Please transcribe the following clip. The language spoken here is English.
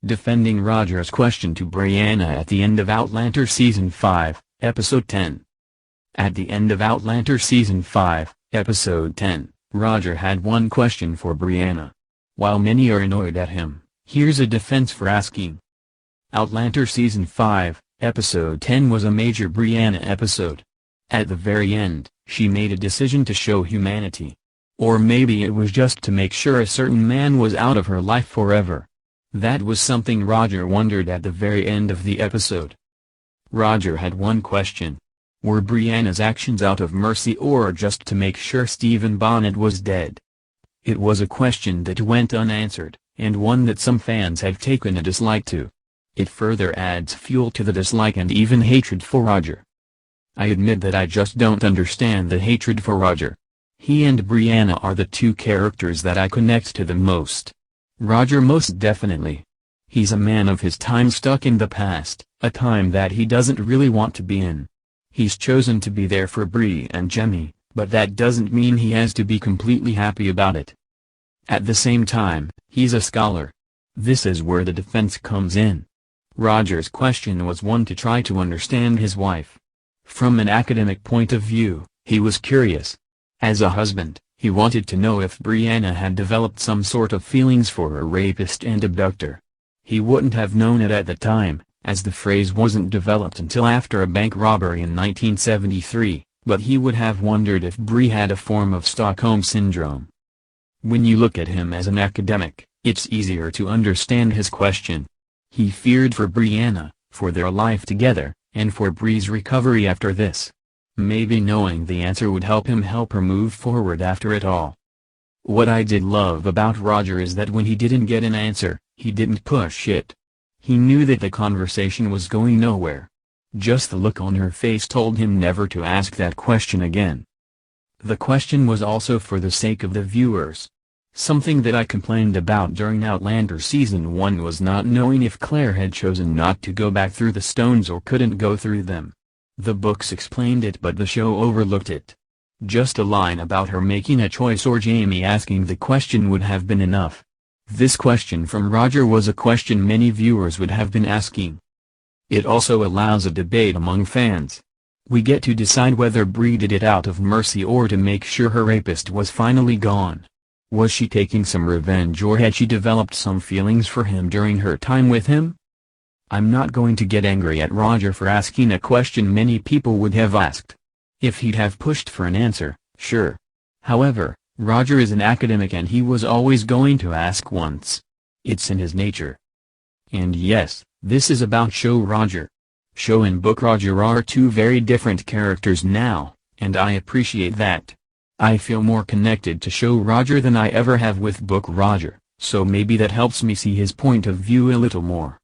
defending Roger's question to Brianna at the end of Outlander Season 5, Episode 10. At the end of Outlander Season 5, Episode 10, Roger had one question for Brianna. While many are annoyed at him, here's a defense for asking. Outlander Season 5, Episode 10 was a major Brianna episode. At the very end, she made a decision to show humanity. Or maybe it was just to make sure a certain man was out of her life forever. That was something Roger wondered at the very end of the episode. Roger had one question. Were Brianna's actions out of mercy or just to make sure Stephen Bonnet was dead? It was a question that went unanswered, and one that some fans have taken a dislike to. It further adds fuel to the dislike and even hatred for Roger. I admit that I just don't understand the hatred for Roger. He and Brianna are the two characters that I connect to the most. Roger most definitely. He's a man of his time stuck in the past, a time that he doesn't really want to be in. He's chosen to be there for Bree and Jemmy, but that doesn't mean he has to be completely happy about it. At the same time, he's a scholar. This is where the defense comes in. Roger's question was one to try to understand his wife. From an academic point of view, he was curious. As a husband, he wanted to know if Brianna had developed some sort of feelings for her rapist and abductor. He wouldn't have known it at the time, as the phrase wasn't developed until after a bank robbery in 1973, but he would have wondered if Bree had a form of Stockholm Syndrome. When you look at him as an academic, it's easier to understand his question. He feared for Brianna, for their life together, and for Bree's recovery after this. Maybe knowing the answer would help her move forward after it all. What I did love about Roger is that when he didn't get an answer, he didn't push it. He knew that the conversation was going nowhere. Just the look on her face told him never to ask that question again. The question was also for the sake of the viewers. Something that I complained about during Outlander Season 1 was not knowing if Claire had chosen not to go back through the stones or couldn't go through them. The books explained it but the show overlooked it. Just a line about her making a choice or Jamie asking the question would have been enough. This question from Roger was a question many viewers would have been asking. It also allows a debate among fans. We get to decide whether Bree did it out of mercy or to make sure her rapist was finally gone. Was she taking some revenge or had she developed some feelings for him during her time with him? I'm not going to get angry at Roger for asking a question many people would have asked. If he'd have pushed for an answer, sure. However, Roger is an academic and he was always going to ask once. It's in his nature. And yes, this is about show Roger. Show and book Roger are two very different characters now, and I appreciate that. I feel more connected to show Roger than I ever have with book Roger, so maybe that helps me see his point of view a little more.